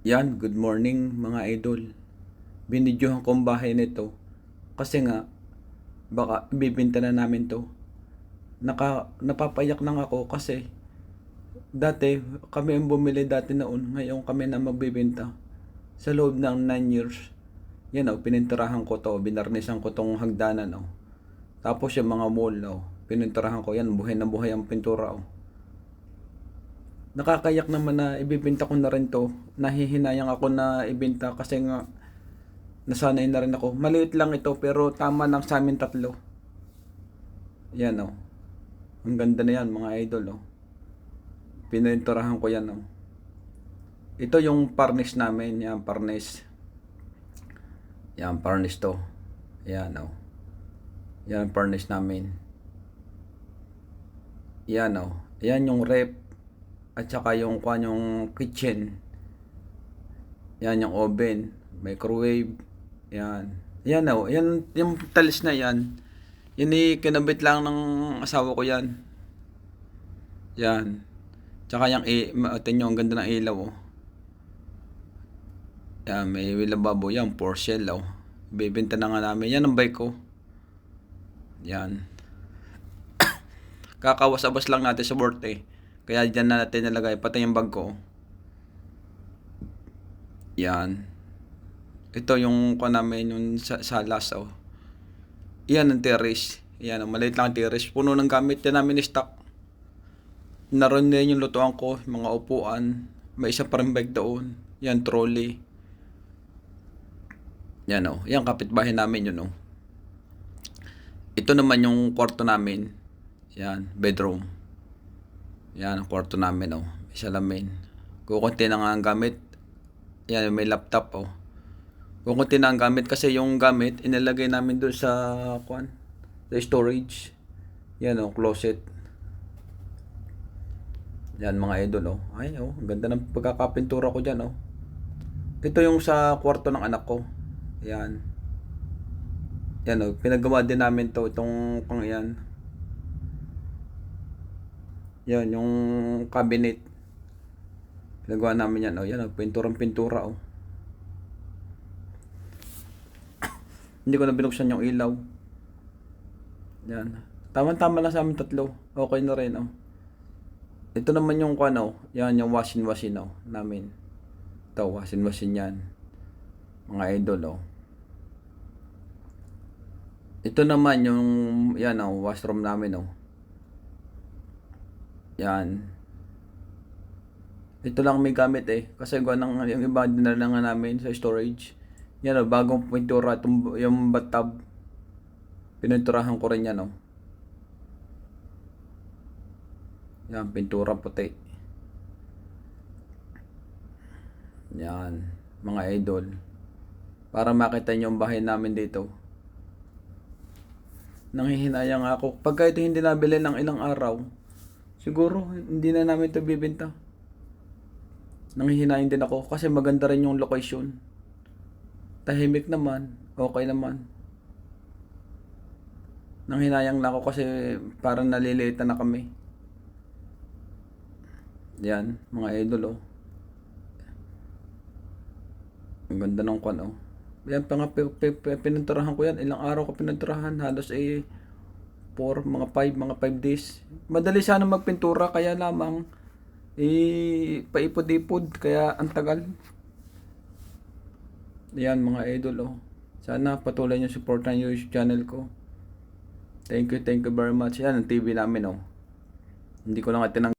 Yan, good morning mga idol. Binidyohan ko ang bahay nito kasi nga baka ibibenta na namin to. Napapayak lang ako kasi dati kami ang bumili dati noon, ngayon kami na magbibenta. Sa loob ng 9 years. Yan pininturahan ko to, binarnisan ko tong hagdanan Tapos yung mga wall pininturahan ko yan, buhay na buhay ang pintura Nakakayak naman na ibibenta ko na rin to. Nahihinayang ako na ibenta kasi nga nasanay na rin ako. Maliit lang ito pero tama lang sa amin tatlo. Yan Ang ganda na yan mga idol Pininturahan ko yan Ito yung parnis namin. Yan parnis. Yan parnis to. Yan Yan ang parnis namin. Yan Yan yung rep. At saka yung kitchen. Yan yung oven, microwave. Yan. Yan yan yung talis na yan. Yan kinabit lang ng asawa ko yan. Yan. Tsaka yung tingnan ang ganda ng ilaw Yan, may lababo yan, Porcel Bibenta na nga namin. Yan ang bike ko. Yan. Kakawas-abas lang natin sa birthday. Kaya dyan na natin nalagay. Pati yung bag ko. Yan. Ito yung namin yung salas Yan ang terrace. Yan maliit lang ang terrace. Puno ng gamit. Yan namin stock. Naroon din yung lutuan ko. Mga upuan. May isa pa rin bag doon. Yan trolley. Yan Yan kapitbahay namin yun Ito naman yung kwarto namin. Yan. Bedroom. Yan ang kwarto namin May salamin. Kukunti na nga ang gamit. Yan may laptop Kukunti na ang gamit kasi yung gamit inilagay namin doon sa sa storage. Yan closet. Yan mga idol Ay ang ganda ng pagkakapintura ko diyan Ito yung sa kwarto ng anak ko. Yan. Yan pinagawa din namin to itong yan. Yan, yung cabinet. Pinagawa namin yan Yan pintura Hindi ko na binuksan yung ilaw. Yan. Tama-tama lang sa amin tatlo. Okay na rin Ito naman yung yan yung washing machine namin. Ito, washing machine yan. Mga idol Ito naman yung yan washroom namin Yan. Ito lang may gamit kasi yung iba dinala nga namin sa storage. Yan bagong pintura yung bathtub. Pininturahan ko rin yan Yan pintura puti. Yan mga idol. Para makita niyo yung bahay namin dito. Nanghihinayang ako. Pagka ito hindi nabili ng ilang araw, siguro hindi na namin ito bibenta. Nanghihinayang din ako kasi maganda rin yung location. Tahimik naman, okay naman. Nanghinayang na ako kasi parang naliliit na kami. Yan, mga idol Ang ganda ng Yan pa nga pininturahan ko yan. Ilang araw ko pininturahan, halos 5 days. Madali sana magpintura kaya lamang paipod-ipod kaya ang tagal. Yan mga idol Sana patuloy niyo supportan yung channel ko. Thank you very much. Yan ang TV namin Hindi ko lang